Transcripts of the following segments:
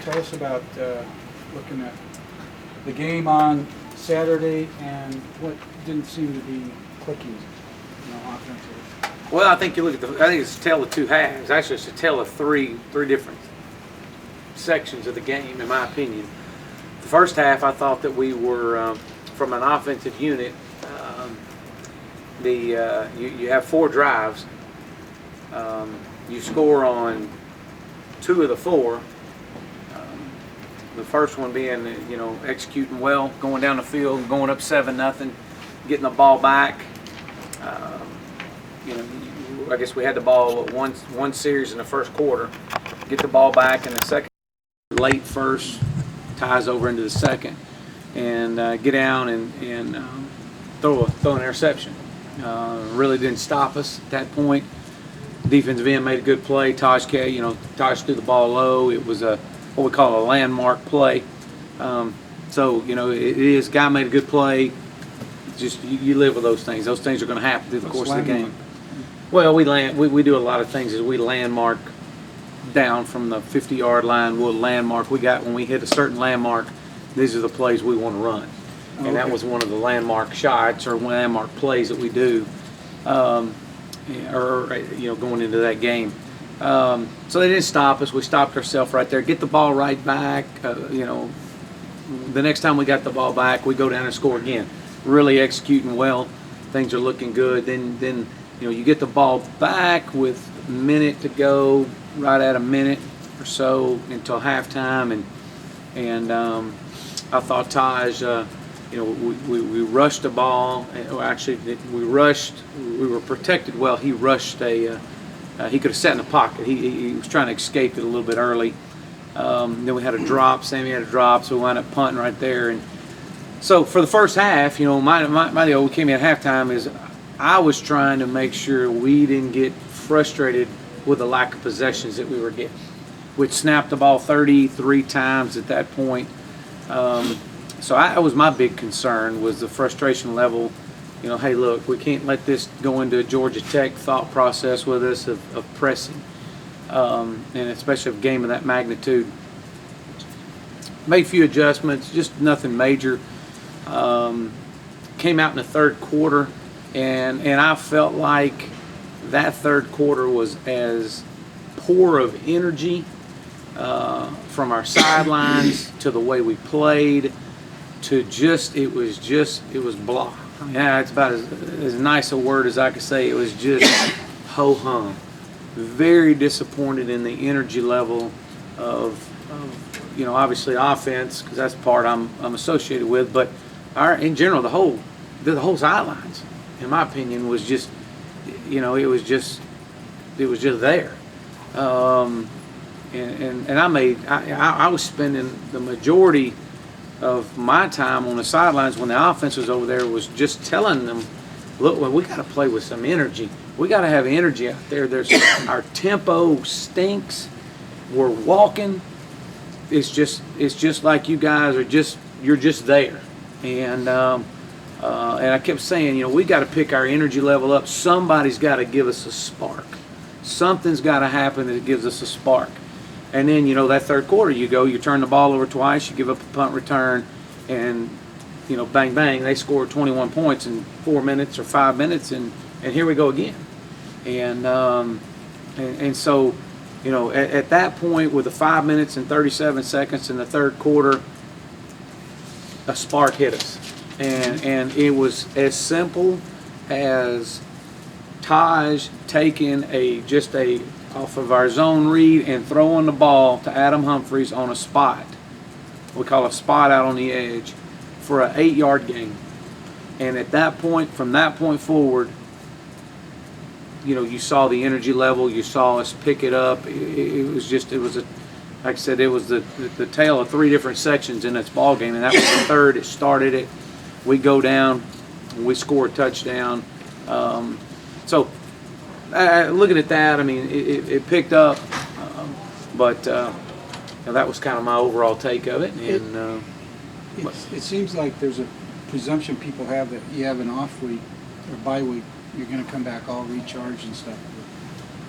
tell us about looking at the game on Saturday and what didn't seem to be clicking, offensively. Well, I think you look at I think it's a tale of two halves. Actually, it's a tale of three different sections of the game, in my opinion. The first half, I thought that we were, from an offensive unit, you have 4 drives. You score on 2 of the 4. The first one being, executing well, going down the field, going up 7-0, getting the ball back. I guess we had the ball one series in the first quarter. Get the ball back in the second, late first, ties over into the second, and get down and throw an interception. Really didn't stop us at that point. Defensive end made a good play. Taj threw the ball low. It was what we call a landmark play. It is, guy made a good play. Just you live with those things. Those things are going to happen through the course of the game. Well, we do a lot of things. Is we landmark down from the 50-yard line. We'll landmark. When we hit a certain landmark, these are the plays we want to run. Okay. And that was one of the landmark shots or landmark plays that we do, going into that game. So they didn't stop us. We stopped ourselves right there. Get the ball right back. The next time we got the ball back, we go down and score again. Really executing well. Things are looking good. Then you get the ball back with a minute to go, right at a minute or so until halftime, and I thought Taj, we rushed the ball. Actually, we rushed. We were protected well. He rushed he could have sat in the pocket. He was trying to escape it a little bit early. Then we had a drop. Sammy had a drop, so we wound up punting right there. And so for the first half, my deal, we came in at halftime is I was trying to make sure we didn't get frustrated with the lack of possessions that we were getting. We'd snapped the ball 33 times at that point. So that was my big concern, was the frustration level. Hey, look, we can't let this go into a Georgia Tech thought process with us of pressing, and especially a game of that magnitude. Made a few adjustments, just nothing major. Came out in the third quarter, and I felt like that third quarter was as poor of energy from our sidelines to the way we played to it was blah. Yeah, it's about as nice a word as I could say. It was just ho-hum. Very disappointed in the energy level of obviously offense, because that's the part I'm associated with, but in general the whole sidelines, in my opinion, was just it was just there. And I was spending the majority of my time on the sidelines when the offense was over there was just telling them, look, well, we got to play with some energy. We got to have energy out there. Our tempo stinks. We're walking. It's just like you guys you're just there. And I kept saying, we got to pick our energy level up. Somebody's got to give us a spark. Something's got to happen that gives us a spark. And then, that third quarter, you turn the ball over twice, you give up a punt return, and, bang, bang, they scored 21 points in 4 minutes or 5 minutes, and here we go again. And so, at that point, with the 5 minutes and 37 seconds in the third quarter, a spark hit us. And it was as simple as Taj taking off of our zone read and throwing the ball to Adam Humphries on a spot. We call a spot out on the edge for an 8-yard gain. And at that point, from that point forward, you saw the energy level. You saw us pick it up. Like I said, it was the tale of 3 different sections in this ball game, and that was the third. It started it. We go down. We score a touchdown. Looking at that, I mean, it picked up, but that was kind of my overall take of it. And it seems like there's a presumption people have that you have an off week or bye week, you're going to come back all recharged and stuff.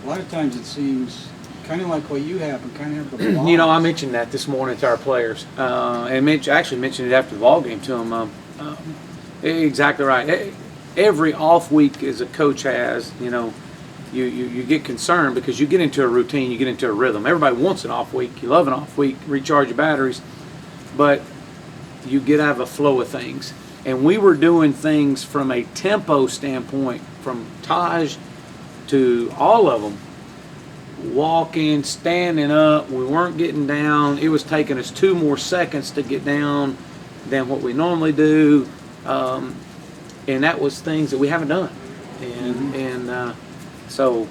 A lot of times it seems kind of like what you have, and kind of have the blocks. You know, I mentioned that this morning to our players, and actually mentioned it after the ball game to them. Exactly right. Every off week as a coach has, you know, you get concerned because you get into a routine, you get into a rhythm. Everybody wants an off week. You love an off week, recharge your batteries, but you get out of a flow of things. And we were doing things from a tempo standpoint, from Taj to all of them, walking, standing up. We weren't getting down. It was taking us 2 more seconds to get down than what we normally do. And that was things that we haven't done. And so,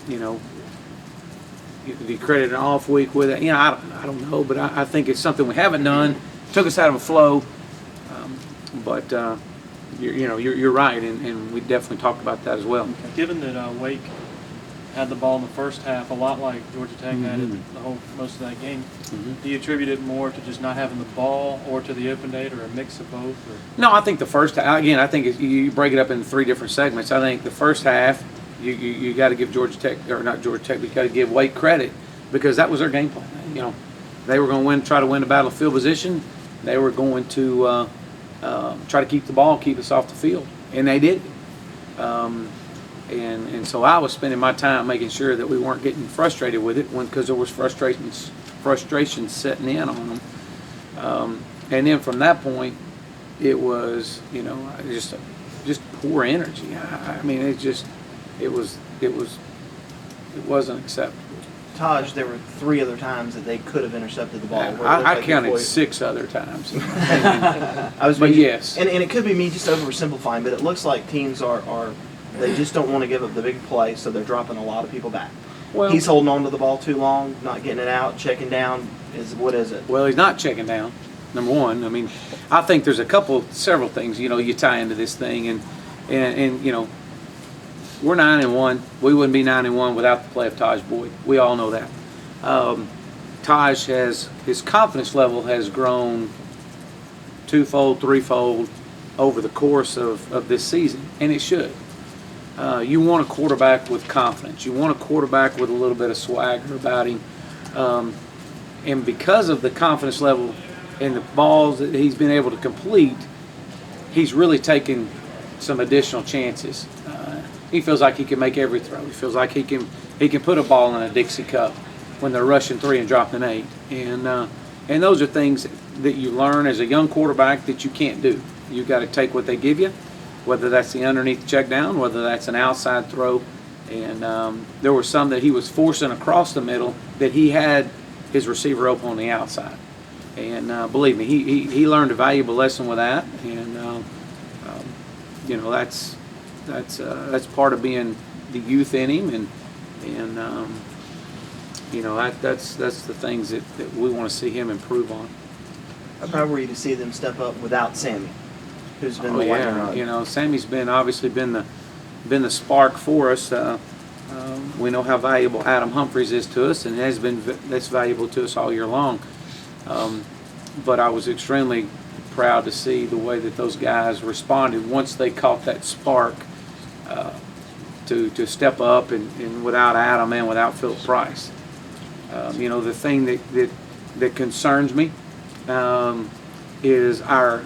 you know, you could credit an off week with it. You know, I don't know, but I think it's something we haven't done. Took us out of a flow. But you're right, and we definitely talked about that as well. Given that Wake had the ball in the first half, a lot like Georgia Tech had it most of that game, do you attribute it more to just not having the ball, or to the open date, or a mix of both? Or? No, I think the first half, again, I think you break it up into 3 different segments. I think the first half, you got to give Georgia Tech, or not Georgia Tech, but you got to give Wake credit, because that was their game plan. You know, they were going to try to win the battle of field position. They were going to try to keep the ball, keep us off the field, and they did. And so I was spending my time making sure that we weren't getting frustrated with it, because there was frustration setting in on them. And then from that point, it was, you know, just poor energy. I mean, it wasn't acceptable. Taj, there were 3 other times that they could have intercepted the ball. I counted 6 other times. But yes. And it could be me just oversimplifying, but it looks like teams are they just don't want to give up the big play, so they're dropping a lot of people back. Well, he's holding on to the ball too long, not getting it out, checking down. What is it? Well, he's not checking down, number one. I mean, I think there's several things, you know, you tie into this thing. And you know, we're 9-1. We wouldn't be 9-1 without the play of Taj Boyd. We all know that. Taj his confidence level has grown 2-fold, 3-fold over the course of this season, and it should. You want a quarterback with confidence. You want a quarterback with a little bit of swagger about him. And because of the confidence level and the balls that he's been able to complete, he's really taken some additional chances. He feels like he can make every throw. He feels like he can put a ball in a Dixie cup when they're rushing 3 and dropping 8. And those are things that you learn as a young quarterback that you can't do. You got to take what they give you, whether that's the underneath check down, whether that's an outside throw. And there were some that he was forcing across the middle that he had his receiver open on the outside. And believe me, he learned a valuable lesson with that. And you know, that's part of being the youth in him. And you know, that's the things that we want to see him improve on. How proud were you to see them step up without Sammy, who's been the lightning rod? You know, Sammy's obviously been the spark for us. We know how valuable Adam Humphries is to us, and that's valuable to us all year long. But I was extremely proud to see the way that those guys responded once they caught that spark to step up, and without Adam and without Philip Price. You know, the thing that concerns me is our,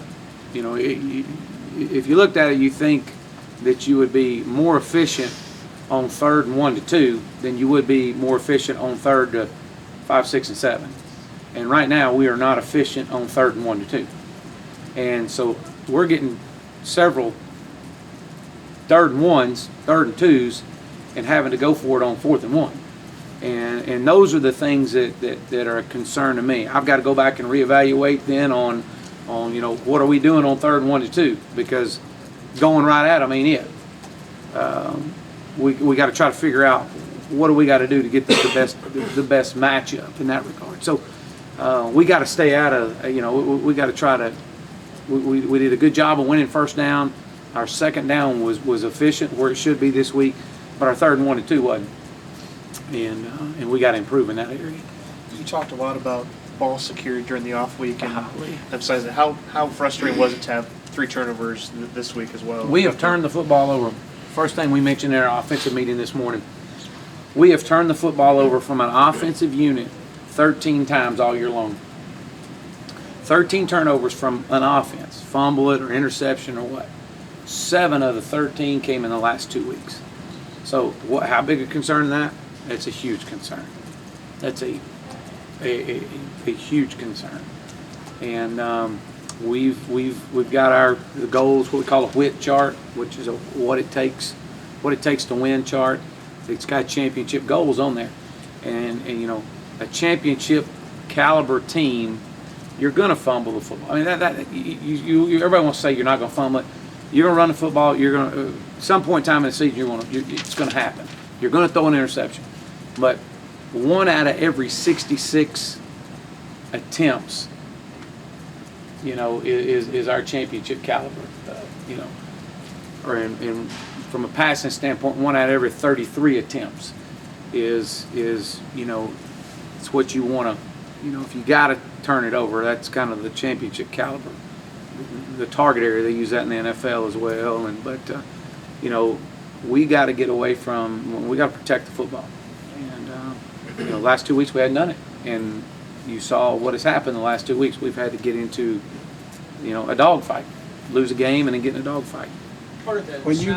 you know, if you looked at it, you think that you would be more efficient on 3rd and 1 to 2 than you would be more efficient on 3rd to 5, 6, and 7. And right now we are not efficient on 3rd and 1 to 2. And so we're getting several 3rd and 1s, 3rd and 2s, and having to go for it on 4th and 1. And those are the things that are a concern to me. I've got to go back and reevaluate then on you know, what are we doing on 3rd and 1 to 2, because going right at them ain't it. We got to try to figure out what do we got to do to get the best matchup in that regard. So we got to stay out of, you know, we got to try to. We did a good job of winning 1st down. Our 2nd down was efficient where it should be this week, but our 3rd and 1 to 2 wasn't. And we got to improve in that area. You talked a lot about ball security during the off week, and emphasized that. How frustrating was it to have 3 turnovers this week as well? We have turned the football over. First thing we mentioned in our offensive meeting this morning, We have turned the football over from an offensive unit 13 times all year long. 13 turnovers from an offense, fumble it or interception or what. 7 of the 13 came in the last 2 weeks. So how big a concern is that? It's a huge concern. That's a huge concern. And we've got the goals, what we call a WHIT chart, which is what it takes to win chart. It's got championship goals on there, and you know, a championship caliber team, you're gonna fumble the football. I mean everybody wants to say you're not gonna fumble it. You're gonna run the football. You're gonna at some point in time in the season it's gonna happen. You're gonna throw an interception, but 1 out of every 66 attempts, you know, is our championship caliber. You know, or in from a passing standpoint, 1 out of every 33 attempts is you know, it's what you want to, you know, if you got to turn it over, that's kind of the championship caliber. The target area, they use that in the NFL as well. But you know, we got to get away from, we got to protect the football. And you know, last 2 weeks we hadn't done it, and you saw what has happened the last 2 weeks. We've had to get into, you know, a dogfight, lose a game and then get in a dogfight. Part of that When you